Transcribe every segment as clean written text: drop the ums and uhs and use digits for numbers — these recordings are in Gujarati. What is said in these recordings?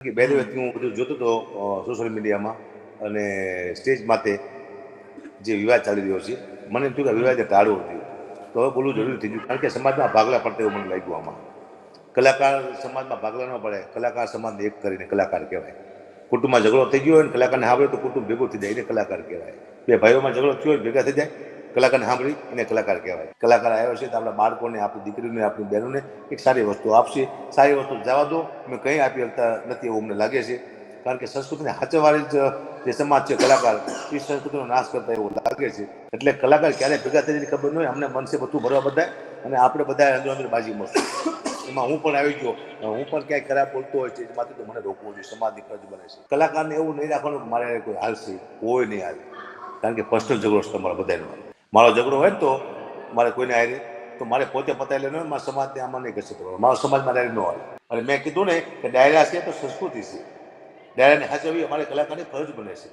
કે બે દિવસથી હું બધું જોતો હતો સોશિયલ મીડિયામાં અને સ્ટેજ માથે જે વિવાદ ચાલી રહ્યો છે, મને એમ થયું કે વિવાદને ટાળવો જોઈએ. તો હવે બોલવું જરૂરી થઈ ગયું, કારણ કે સમાજમાં ભાગલા પડતા એવું મને લાગ્યું. આમાં કલાકાર સમાજમાં ભાગલા ન પડે, કલાકાર સમાજને એક કરીને કલાકાર કહેવાય. કુટુંબમાં ઝઘડો થઈ ગયો હોય ને કલાકારને સાંભળે તો કુટુંબ ભેગું થઈ જાય, એને કલાકાર કહેવાય. બે ભાઈઓમાં ઝઘડો થયો હોય ભેગા થઈ જાય, કલાકારને સાંભળી એને કલાકાર કહેવાય. કલાકાર આવ્યો છે તો આપણા બાળકોને, આપણી દીકરીઓને, આપણી બહેનોને એક સારી વસ્તુ આપશે. સારી વસ્તુ જવા દો, અમે કંઈ આપી શકતા નથી એવું અમને લાગે છે. કારણ કે સંસ્કૃતિને સાચવવાળી જે સમાજ છે કલાકાર, એ સંસ્કૃતિનો નાશ કરતા એવું લાગે છે. એટલે કલાકાર ક્યારે ભેગા થઈ જવાની ખબર ન હોય, અમને મનસે બધું ભરવા બધાય, અને આપણે બધા અંદર અંદર બાજી મળશું. એમાં હું પણ આવી ગયો, હું પણ ક્યાંય ખરાબ બોલતો હોય છે એમાંથી તો મને રોકવું જોઈએ, સમાજની ફરજ બને છે. કલાકારને એવું નહીં રાખવાનું કે મારે કોઈ હાલશે, કોઈ નહીં હાલે. કારણ કે પર્સનલ ઝઘડો છે તમારા બધાનો. મારો ઝઘડો હોય ને તો મારે કોઈને હારે તો મારે પોતે પતાવી લેવાનો, મારા સમાજને આમાં નહીં ઘસી કરવાનો, મારો સમાજમાં ડાયરી ન હાલે. અને મેં કીધું ને કે ડાયરા છે તો સંસ્કૃતિ છે, ડાયરાને સાચવવી અમારે કલાકારની ફરજ બને છે.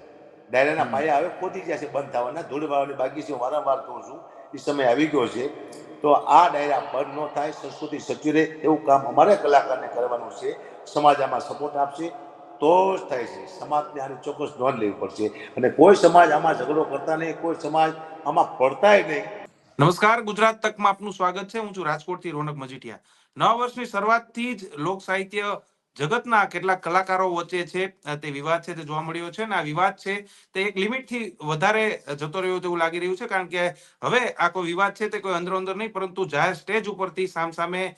ડાયરાના પાયા હવે ખોદી ગયા છે, બંધ થવાના, ધૂળ વાળવાની બાકી છે. હું વારંવાર કહું છું, એ સમય આવી ગયો છે. તો આ ડાયરા બંધ ન થાય, સંસ્કૃતિ સચવી રહે, એવું કામ અમારે કલાકારને કરવાનું છે. સમાજ આમાં સપોર્ટ આપશે તો જ થાય છે. સમાજને આની ચોક્કસ નોંધ લેવી પડશે. અને કોઈ સમાજ આમાં ઝઘડો કરતા નહીં, કોઈ સમાજ આમાં પડતાય નહીં. નમસ્કાર, ગુજરાત તકમાં આપનું સ્વાગત છે. હું છું રાજકોટથી રોનક મજીઠિયા. નવા વર્ષની શરૂઆતથી જ લોક સાહિત્ય જગતના કેટલાક કલાકારો વચ્ચે છે તે વિવાદ છે તે જોવા મળ્યો છે. અને આ વિવાદ છે તે એક લિમિટથી વધારે જતો રહ્યો તેવું લાગી રહ્યું છે. કારણ કે હવે આ કોઈ વિવાદ છે તે કોઈ અંદરો અંદર નહીં, પરંતુ જાહેર સ્ટેજ ઉપરથી સામસામે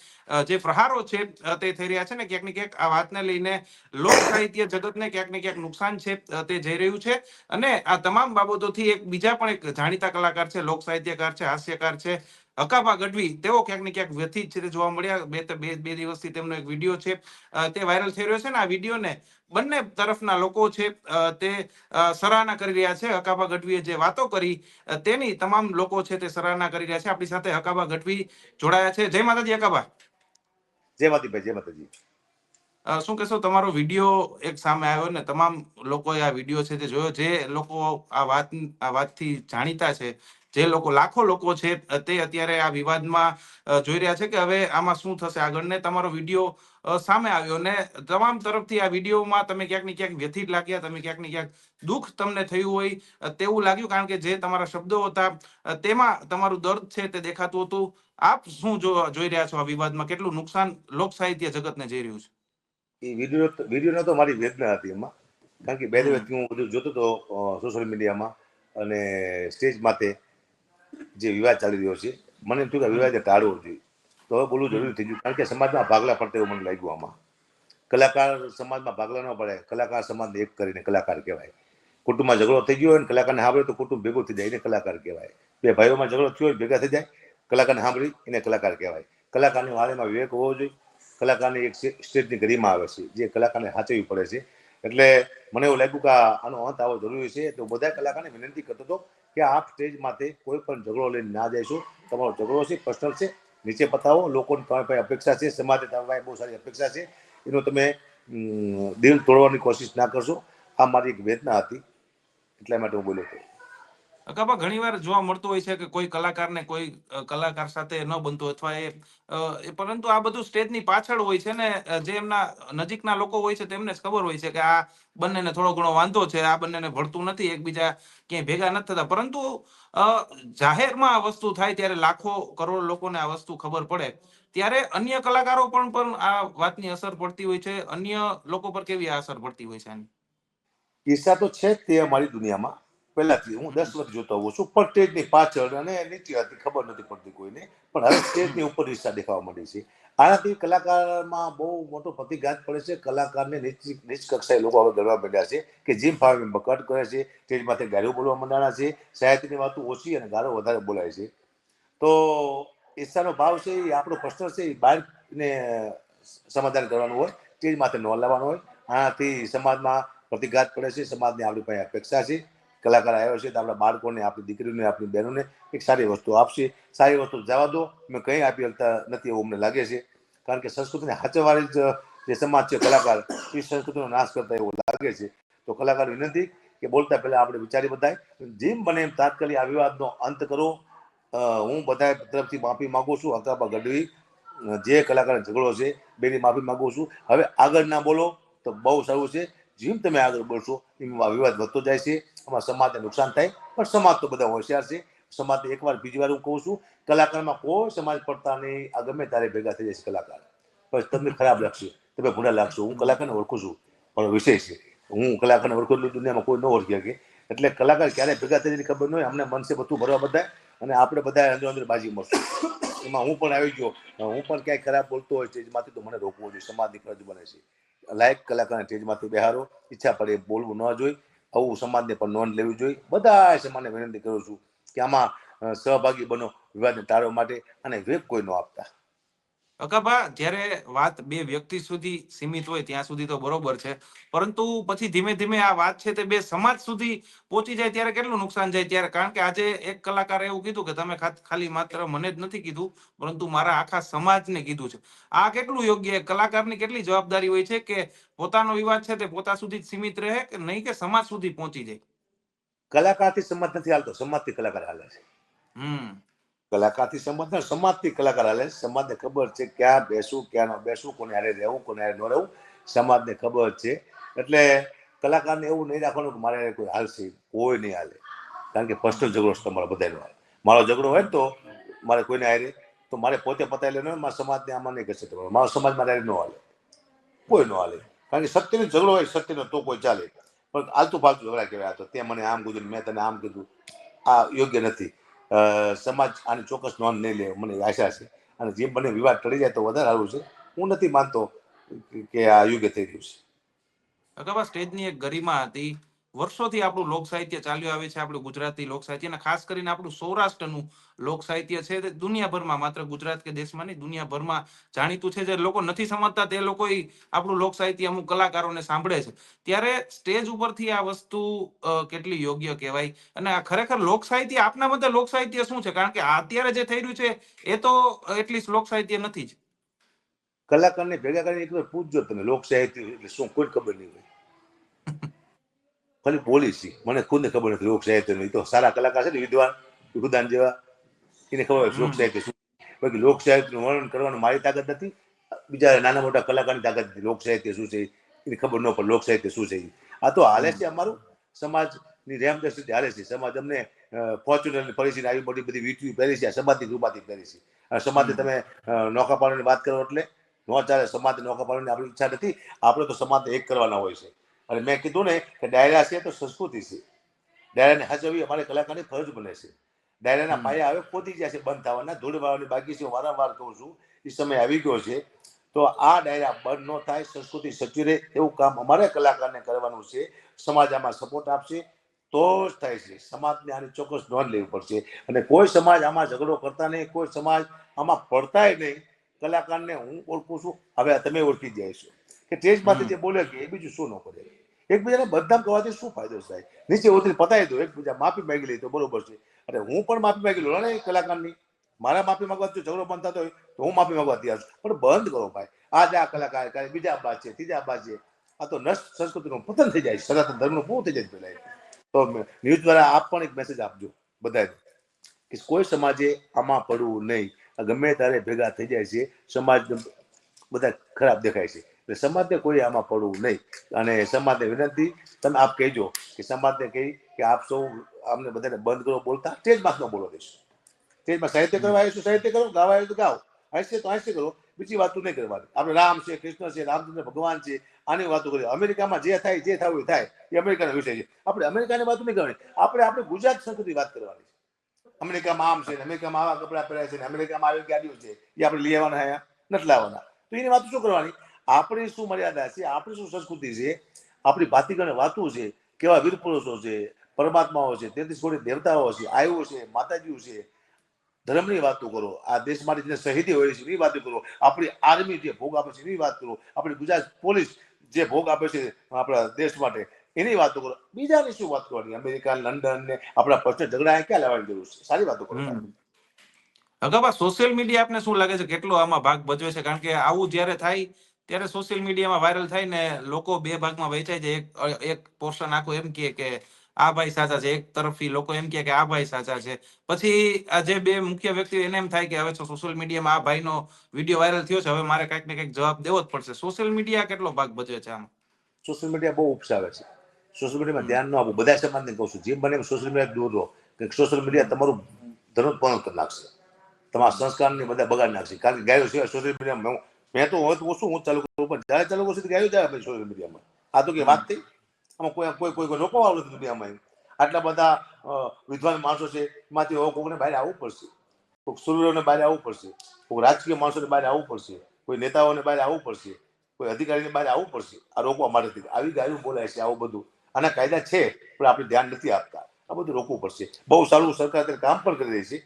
જે પ્રહારો છે તે થઈ રહ્યા છે ને ક્યાંક ને ક્યાંક આ વાતને લઈને લોક સાહિત્ય જગતને ક્યાંક ને ક્યાંક નુકસાન છે તે જઈ રહ્યું છે. અને આ તમામ બાબતોથી એક બીજા પણ એક જાણીતા કલાકાર છે, લોક સાહિત્યકાર છે, હાસ્યકાર છે, હકાભા ગઢવી, તેઓ ક્યાંક ને ક્યાંક વ્યથિત છે તે જોવા મળ્યા. બે દિવસથી તેમનો એક વિડીયો છે તે વાયરલ થઈ રહ્યો છે. ને આ વિડીયોને બંને તરફના લોકો છે તે સરાહના કરી રહ્યા છે. હકાભા ગઢવીએ જે વાતો કરી તેની તમામ લોકો છે તે સરાહના કરી રહ્યા છે. આપણી સાથે હકાભા ગઢવી જોડાયા છે. જય માતાજી હકાભા. જય માતાજી, જય માતાજી. શું કહેશો, તમારો વિડીયો એક સામે આવ્યો ને તમામ લોકોએ આ વિડીયો છે તે જોયો. જે લોકો આ વાતથી જાણીતા છે, જે લોકો લાખો લોકો છે તે અત્યારે આ વિવાદમાં જોઈ રહ્યા છે કે હવે આમાં શું થશે આગળ. ને તમારો વિડીયો સામે આવ્યો ને તમામ તરફથી આ વિડીયોમાં તમે ક્યાંક ને ક્યાંક વ્યથિત લાગ્યા, તમે ક્યાંક ને ક્યાંક દુઃખ તમને થયું હોય તેવું લાગ્યું. કારણ કે જે તમારા શબ્દો હતા તેમાં તમારું દર્દ છે તે દેખાતું હતું. આપ શું જોઈ રહ્યા છો આ વિવાદમાં? કેટલું નુકસાન લોક સાહિત્ય જગતને જઈ રહ્યું છે? એ વિડીયો તો મારી વેદના હતી એમાં. કારણ કે બે દિવસથી હું બધું જોતો હતો સોશિયલ મીડિયામાં અને સ્ટેજ માથે જે વિવાદ ચાલી રહ્યો છે, મને એમ થયું કે વિવાદને ટાળવો જોઈએ. તો હવે બોલવું જરૂરી થઈ ગયું, કારણ કે સમાજમાં ભાગલા પડતા એવું મને લાગ્યું. આમાં કલાકાર સમાજમાં ભાગલા ન પડે, કલાકાર સમાજને એક કરીને કલાકાર કહેવાય. કુટુંબમાં ઝઘડો થઈ ગયો હોય ને કલાકારને સાંભળે તો કુટુંબ ભેગું થઈ જાય, એને કલાકાર કહેવાય. બે ભાઈઓમાં ઝઘડો થયો હોય ભેગા થઈ જાય, કલાકારને સાંભળી એને કલાકાર કહેવાય. કલાકારની વાણીમાં વિવેક હોવો જોઈએ. કલાકારની એક સ્ટેજની ગરિમા આવે છે, જે કલાકારને સાચવવી પડે છે. એટલે મને એવું લાગ્યું કે આનો અંત આવવો જરૂરી છે. તો બધા કલાકારને વિનંતી કરતો હતો કે આપ સ્ટેજ માથે કોઈ પણ ઝઘડો લઈને ના જઈશું. તમારો ઝઘડો છે પર્સનલ છે, નીચે બતાવો. લોકોની તમારી પાસે અપેક્ષા છે, સમાજે તમારી પાસે બહુ સારી અપેક્ષા છે, એનો તમે દિલ તોડવાની કોશિશ ના કરશો. આ મારી એક વેદના હતી, એટલા માટે હું બોલ્યો હતો. હકાભા, ઘણી વાર જોવા મળતું હોય છે કે કોઈ કલાકારને કોઈ કલાકાર સાથે ન બનતું અથવા પરંતુ આ બધું સ્ટેજની પાછળ હોય છે ને જે એમના નજીકના લોકો હોય છે તેમને જ ખબર હોય છે કે આ બંનેને થોડો ઘણો વાંધો છે, આ બંનેને ભળતું નથી, એકબીજા ક્યાંય ભેગા નથી થતા. પરંતુ જાહેરમાં આ વસ્તુ થાય ત્યારે લાખો કરોડ લોકોને આ વસ્તુ ખબર પડે ત્યારે અન્ય કલાકારો પણ આ વાતની અસર પડતી હોય છે. અન્ય લોકો પર કેવી અસર પડતી હોય છે આની? કિસ્સા તો છે જ તે અમારી દુનિયામાં. પહેલાથી હું 10 વર્ષ જોતો હોઉં છું, પણ સ્ટેજની પાછળ અને નીચે હતી ખબર નથી પડતી કોઈને, પણ હવે સ્ટેજની ઉપર રિક્ષા દેખાવા માંડી છે. આનાથી કલાકારમાં બહુ મોટો પ્રતિઘાત પડે છે. કલાકારને નીચ કક્ષાએ લોકો હવે ગણવા માંડ્યા છે કે જીમ ફાવે બકટ કરે છે, સ્ટેજ માથે ગાળો બોલવા માંડ્યા છે. સાહિત્યની વાતો ઓછી અને ગાળો વધારે બોલાય છે. તો ઈર્ષાનો ભાવ છે એ આપણો પર્સનલ છે, એ બહારને સમાધાન કરવાનું હોય, સ્ટેજ માથે ન લાવવાનું હોય. આનાથી સમાજમાં પ્રતિઘાત પડે છે. સમાજની આપણી પાસે અપેક્ષા છે. કલાકાર આવ્યો છે તો આપણા બાળકોને, આપણી દીકરીઓને, આપણી બહેનોને એક સારી વસ્તુ આપશે. સારી વસ્તુ જવા દો, અમે કંઈ આપી શકતા નથી એવું અમને લાગે છે. કારણ કે સંસ્કૃતિને સાચવવાળી જે સમાજ છે કલાકાર, એ સંસ્કૃતિનો નાશ કરતા એવું લાગે છે. તો કલાકાર વિનંતી કે બોલતા પહેલા આપણે વિચારી બધાય, જેમ બને એમ તાત્કાલિક આ વિવાદનો અંત કરો. હું બધા તરફથી માફી માંગુ છું. હકાભા ગઢવી જે કલાકાર ઝઘડો છે બેની માફી માંગુ છું. હવે આગળ ના બોલો. તો તો બહુ સારું છે. જેમ તમે આગળ બોલશો એમ વિવાદ વધતો જાય છે, આમાં સમાજને નુકસાન થાય. પણ સમાજ તો બધા હોશિયાર છે. સમાજને એકવાર બીજી વાર હું કહું છું, કલાકારમાં કોઈ સમાજ પડતા નહીં. આ ગમે ત્યારે ભેગા થઈ જશે કલાકાર, પણ તમને ખરાબ લાગશે, તમે ભૂંડા લાગશો. હું કલાકારને ઓળખું છું, પણ વિષય છે હું કલાકારને ઓળખું એટલું દુનિયામાં કોઈ ન ઓળખી શકે. એટલે કલાકાર ક્યારે ભેગા થઈ ખબર ન હોય. અમને મનસે બધું ભરવા બધા, અને આપણે બધા અંદર અંદર બાજી મળશું. એમાં હું પણ આવી ગયો. હું પણ ક્યાંય ખરાબ બોલતો હોય સ્ટેજમાંથી તો મને રોકવો જોઈએ, સમાજની ફરજ બને છે. લાયક કલાકારને સ્ટેજમાંથી બેહારો, ઈચ્છા પડે બોલવું ન જોઈએ. આવું સમાજને પણ નોંધ લેવી જોઈએ. બધા સમાજને વિનંતી કરું છું કે આમાં સહભાગી બનો વિવાદને ટાળવા માટે, અને વેગ કોઈ ન આપતા. અકાબા, જ્યારે વાત બે વ્યક્તિ સુધી સીમિત હોય ત્યાં સુધી તો બરોબર છે, પરંતુ પછી ધીમે ધીમે આ વાત છે તે બે સમાજ સુધી પહોંચી જાય ત્યારે કેટલું નુકસાન જાય. ત્યારે કારણ કે આજે એક કલાકારે એવું કીધું કે તમે ખાલી માત્ર મને જ નથી કીધું, પરંતુ મારા આખા સમાજને કીધું છે. આ કેટલું યોગ્ય? કલાકારની કેટલી જવાબદારી હોય છે કે પોતાનો વિવાદ છે તે પોતા સુધી જ સીમિત રહે, કે નહીં કે સમાજ સુધી પહોંચી જાય? કલાકારથી સમાજ નથી હાલતો, સમાજથી કલાકાર હાલે છે. કલાકારથી સમાજ ને, સમાજથી કલાકાર હાલે. સમાજને ખબર છે ક્યાં બેસવું, ક્યાં ન બેસવું, કોને હારે રહેવું, કોને હારે ન રહેવું, સમાજને ખબર છે. એટલે કલાકારને એવું નહીં રાખવાનું કે મારે કોઈ હાલશે, કોઈ નહીં હાલે. કારણ કે પર્સનલ ઝઘડો છે તમારો બધાનો. મારો ઝઘડો હોય ને તો મારે કોઈને હારે, તો મારે પોતે પતાવી લેવાનો, મારા સમાજને આમાં નહીં કરશે તમારો. મારો સમાજ મારે ન હાલે, કોઈ ન હાલે. કારણ કે સત્યનો ઝઘડો હોય, સત્યનો તો કોઈ ચાલે. પણ આલતું ફાલતું ઝઘડા કહેવાય. તો તે મને આમ કીધું, મેં તને આમ કીધું, આ યોગ્ય નથી. સમાજ આની ચોક્કસ નોંધ નહીં લે, મને આશા છે. અને જેમ બને વિવાદ ટળી જાય તો વધારે સારું છે. હું નથી માનતો કે આ યોગ્ય થઈ રહ્યું છે. અગાઉ સ્ટેજની એક ગરિમા હતી. વર્ષોથી આપણું લોક સાહિત્ય ચાલ્યું આવે છે, આપણું ગુજરાતી લોક સાહિત્ય, અને ખાસ કરીને આપણું સૌરાષ્ટ્રનું લોક સાહિત્ય છે તે દુનિયાભરમાં, માત્ર ગુજરાત કે દેશમાં નહીં, દુનિયાભરમાં જાણીતું છે. જે લોકો નથી સમજતા તે લોકો આપણું લોક સાહિત્ય અમુક કલાકારોને સાંભળે છે. ત્યારે સ્ટેજ ઉપરથી આ વસ્તુ કેટલી યોગ્ય કહેવાય? અને આ ખરેખર લોક સાહિત્ય, આપના મતે લોક સાહિત્ય શું છે? કારણ કે અત્યારે જે થઈ રહ્યું છે એ તો એટલીસ્ટ લોક સાહિત્ય નથી જ. કલાકારને ભેગા કરીને એકવાર પૂછજો તમે, લોક સાહિત્ય એટલે શું, કોઈ ખબર નહીં હોય. ખાલી પોલિસી, મને ખુદને ખબર નથી લોક સાહિત્યનું. એ તો સારા કલાકાર છે ને, વિદ્વાન વિભુદાન જેવા, એને ખબર હોય લોક સાહિત્ય શું. બાકી લોક સાહિત્યનું વર્ણન કરવાનું મારી તાકાત નથી, બીજા નાના મોટા કલાકારની તાકાત નથી. લોક સાહિત્ય શું છે એને ખબર ન પડે, લોક સાહિત્ય શું છે. આ તો હાલે છે અમારું સમાજની રેમદસ્તી હાલે છે. સમાજ અમને ફોર્ચ્યુનરની પરિસ્થિતિ આવી મોટી બધી વીંટવી પહેરી છે, સમાજની રૂપાથી પહેરી છે. અને સમાજને તમે નોખા પાડવાની વાત કરો એટલે ન ચાલે. સમાજને નોખા પાડવાની આપણી ઈચ્છા નથી. આપણે તો સમાજને એક કરવાના હોય છે. અને મેં કીધું ને કે ડાયરા છે તો સંસ્કૃતિ છે. ડાયરાને હાચવવી અમારે કલાકારની ફરજ બને છે. ડાયરાના પાયા હવે ખોદી ગયા છે, બંધ થવાના, ધૂળ વાળવાની બાકી છે. હું વારંવાર કહું છું, એ સમય આવી ગયો છે. તો આ ડાયરા બંધ ન થાય, સંસ્કૃતિ સચવી રહે, એવું કામ અમારે કલાકારને કરવાનું છે. સમાજ આમાં સપોર્ટ આપશે તો જ થાય છે. સમાજને આની ચોક્કસ નોંધ લેવી પડશે. અને કોઈ સમાજ આમાં ઝઘડો કરતા નહીં, કોઈ સમાજ આમાં પડતાય નહીં. કલાકારને હું ઓળખું છું, હવે તમે ઓળખી જાય છો કે સ્ટેજમાંથી જે બોલે કે એ બીજું શું ન કરે. એકબીજાને બદનામ કરવાથી શું ફાયદો થાય? નીચે ઉતરી પતાવી દો, એકબીજા માફી માંગી લે તો બરોબર છે. અને હું પણ માફી માંગી લઉં ને કલાકારની. મારા માફી માંગવાથી ઝઘડો બંધ થતો હોય તો હું માફી માંગવા તૈયાર છું. પણ બંધ કરો ભાઈ. આજે આ કલાકાર કાલે બીજા બાદ છે, ત્રીજા બાદ છે. આ તો નષ્ટ સંસ્કૃતિનું પતન થઈ જાય, સનાતન ધર્મનું પૂરું થઈ જાય પેલા. તો ન્યૂઝ દ્વારા આપ પણ એક મેસેજ આપજો બધાને કે કોઈ સમાજે આમાં પડવું નહીં. ગમે ત્યારે ભેગા થઈ જાય છે, સમાજ બધા ખરાબ દેખાય છે. એટલે સમાજને કોઈ આમાં પડવું નહીં. અને સમાજને વિનંતી, તમે આપ કહેજો કે સમાજને કહી કે આપ સૌ અમને બધાને બંધ કરો બોલતા, સ્ટેજમાં ન બોલો દઈશું. સ્ટેજમાં સાહિત્ય કરવા આવીશું, સાહિત્ય કરો, ગાવા આવ્યું તો ગાઓ, હાસ્ય તો હાસ્ય કરો, બીજી વાતો નહીં કરવાની. આપણે રામ છે, કૃષ્ણ છે, રામચંદ્ર ભગવાન છે, આની વાતો કરીએ. અમેરિકામાં જે થાય, જે થવું થાય એ અમેરિકાનો વિષય છે. આપણે અમેરિકાની વાતો નહીં કરવાની, આપણે ગુજરાત સંસ્કૃતિ વાત કરવાની છે. અમેરિકામાં આમ છે, અમેરિકામાં આવા કપડા પહેર્યા છે, અમેરિકામાં આવી ગાડીઓ છે, એ આપણે લઈ આવવાના હે નથી લાવવાના. તો એની વાતો શું કરવાની? આપણી શું મર્યાદા છે, આપણી શું સંસ્કૃતિ છે, આપણી ભાતીગળ વાતો છે, કેવા વીર પુરુષો છે, પરમાત્માઓ છે, 33 કોટી દેવતાઓ છે, આયુઓ છે, માતાજીઓ છે. ધર્મની વાતો કરો. આ દેશ માટે જે શહીદી હોય છે એની વાતો કરો. આપણી આર્મી જે ભોગ આપે છે એની વાત કરો. આપણી ગુજરાત પોલીસ જે ભોગ આપે છે આપણા દેશ માટે એની વાતો કરો. બીજાની શું વાત કરવાની? અમેરિકા, લંડન ને આપણા પર્સનલ ઝઘડા ક્યાં લેવાની જરૂર છે? સારી વાતો કરો. અગાઉ સોશિયલ મીડિયા આપને શું લાગે છે કેટલો આમાં ભાગ ભજવે છે? કારણ કે આવું જ્યારે થાય ત્યારે સોશિયલ મીડિયામાં વાયરલ થાય ને લોકો બે ભાગમાં વહેંચાય છે. એક પોર્શન આખું એમ કહે કે આ ભાઈ સાચા છે, એક તરફથી લોકો એમ કહે કે આ ભાઈ સાચા છે. પછી આ જે બે મુખ્ય વ્યક્તિઓ એને એમ થાય કે હવે સોશિયલ મીડિયામાં આ ભાઈનો વિડીયો વાયરલ થયો છે, હવે મારે કંઈક ને કંઈક જવાબ દેવો જ પડશે. સોશિયલ મીડિયા કેટલો ભાગ ભજવે છે આમાં? સોશિયલ મીડિયા બહુ ઉપસાવે છે. સોશિયલ મીડિયામાં ધ્યાન ન આપવું. બધા સમાજને કહું છું, જેમ બને એમ સોશિયલ મીડિયા દૂર રહો. કે સોશિયલ મીડિયા તમારું ધર્મ પણ કરી નાખશે, તમારા સંસ્કારને બધા બગાડી નાખશે. કારણ કે ગાયો સિવાય સોશિયલ મીડિયામાં મેં તો હોય તો હું ચાલુ કરું, પણ જ્યારે ચાલુ કરશે ગાયો જાય પછી સોશિયલ મીડિયામાં. આ તો કે વાત થઈ, આમાં કોઈ રોકવા વાળું નથી દુનિયામાં. આટલા બધા વિદ્વાન માણસો છે, એમાંથી કોઈને બહાર આવવું પડશે, કોઈક સુરવીરોને બહાર આવવું પડશે, કોઈ રાજકીય માણસોને બહાર આવવું પડશે, કોઈ નેતાઓને બહાર આવવું પડશે, કોઈ અધિકારીને બહાર આવવું પડશે આ રોકવા માટે. આવી ગાયું બોલાય છે, આવું બધું આના કાયદા છે પણ આપણે ધ્યાન નથી આપતા. આ બધું રોકવું પડશે. બહુ સારું સરકાર અત્યારે કામ પણ કરી રહી છે,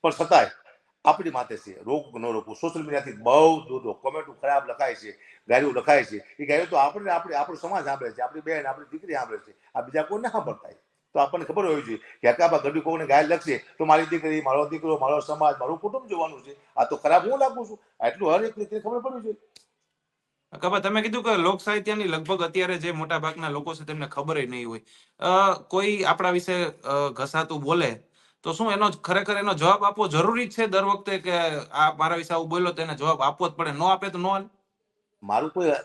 પણ છતાંય આપણી માથે છે રોકવું ન રોકવું. સોશિયલ મીડિયાથી બહુ દૂર રહો. કોમેન્ટો ખરાબ લખાય છે, ગાયું લખાય છે, એ ગાયું તો આપણો સમાજ સાંભળે છે, આપણી બહેન આપણી દીકરી સાંભળે છે, આ બીજા કોઈ ના સાંભળતા. તો આપણને ખબર હોવી જોઈએ કે હકાબા ગઢવી કોઈને ગાય લખશે તો મારી દીકરી, મારો દીકરો, મારો સમાજ, મારું કુટુંબ જોવાનું છે. આ તો ખરાબ હું લાગુ છું, એટલું હર એક રીતે ખબર પડવી જોઈએ. કબા તમે કીધું કે લોક સાહિત્યની લગભગ અત્યારે જે મોટા ભાગના લોકો છે તેમને ખબર નહીં હોય. કોઈ આપણા વિશે ઘસાતું બોલે તો શું એનો ખરેખર એનો જવાબ આપવો જરૂરી છે દર વખતે, કે આ મારા વિશે આવું બોલ્યો તો એને જવાબ આપવો જ પડે, ન આપે તો ન હાલે?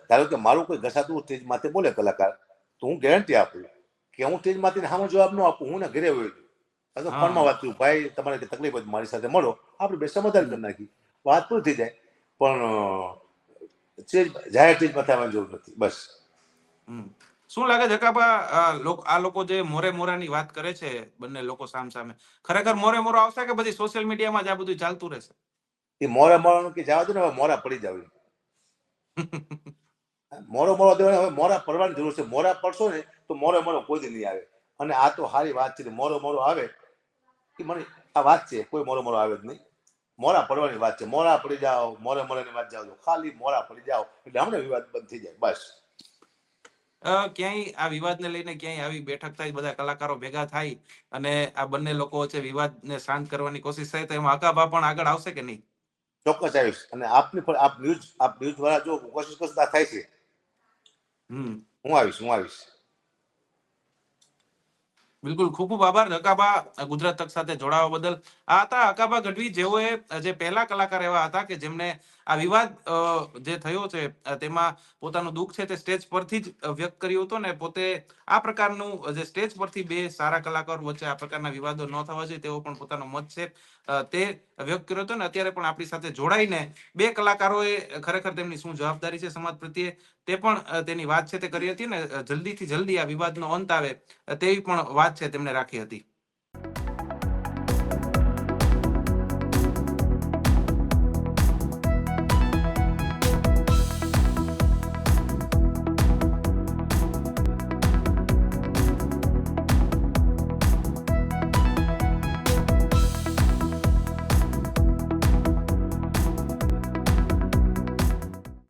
ધારો કે મારું કોઈ ઘસાતું સ્ટેજ માથે બોલે કલાકાર, તો હું ગેરંટી આપું કે હું સ્ટેજ માંથી સામો જવાબ ન આપું, હું ને ઘરે હોય તો ફોનમાં વાત કરું, ભાઈ તમારે તકલીફ હોય મારી સાથે મળો, આપણે બે સમાધાન કરી નાખી, વાત પૂરી થઈ જાય. પણ જાહેર સ્ટેજ માથે આવવાની જરૂર નથી. બસ. શું લાગે છે કાપા, આ લોકો જે મોરે મોરાની વાત કરે છે બંને લોકો સામે, ખરેખર મોરે મોરો આવશે કે પછી સોશિયલ મીડિયામાં જ આ બધું ચાલતું રહેશે? એ મોરા મોરાનું કે જવા દો ને, હવે મોરા પડી જાવ. મોરો દેવાને હવે મોરા પડવાની જરૂર છે. મોરા પડશો ને તો મોરો કોઈ દી નહીં આવે. અને આ તો સારી વાત છે, મોરો આવે એ મને આ વાત છે, કોઈ મોરો આવે જ નહીં. મોરા પડવાની વાત છે. મોરા પડી જાઓ, મોરાની વાત જાવ, ખાલી મોરા પડી જાઓ એટલે હમણાં વિવાદ બંધ થઈ જાય. બસ. ક્યાંય આ વિવાદને લઈને ક્યાંય આવી બેઠક થાય, બધા કલાકારો ભેગા થાય અને આ બંને લોકો વચ્ચે વિવાદને શાંત કરવાની કોશિશ થાય, તો એમાં હકાભા પણ આગળ આવશે કે નહીં? ચોક્કસ આવીશ. અને આપ ન્યૂઝ વાળા જો કોશિશ કરતા થાય છે, હું આવીશ. બિલકુલ, ખૂબ ખૂબ આભાર હકાભા ગુજરાત તક સાથે જોડાવા બદલ. આ હતા હકાભા ગઢવી, જેઓએ જે પહેલા કલાકાર એવા હતા કે જેમને આ વિવાદ જે થયો છે તેમાં પોતાનું દુઃખ છે તે સ્ટેજ પરથી જ વ્યક્ત કર્યું હતું, ને પોતે આ પ્રકારનું જે સ્ટેજ પરથી બે સારા કલાકાર વચ્ચે આ પ્રકારના વિવાદો ન થવા જોઈએ તેવો પણ પોતાનો મત છે તે વ્યક્ત કર્યો હતો. ને અત્યારે પણ આપણી સાથે જોડાઈને બે કલાકારોએ ખરેખર તેમની શું જવાબદારી છે સમાજ પ્રત્યે તે પણ તેની વાત છે તે કરી હતી, ને જલ્દીથી જલ્દી આ વિવાદનો અંત આવે તેવી પણ વાત છે તેમણે રાખી હતી.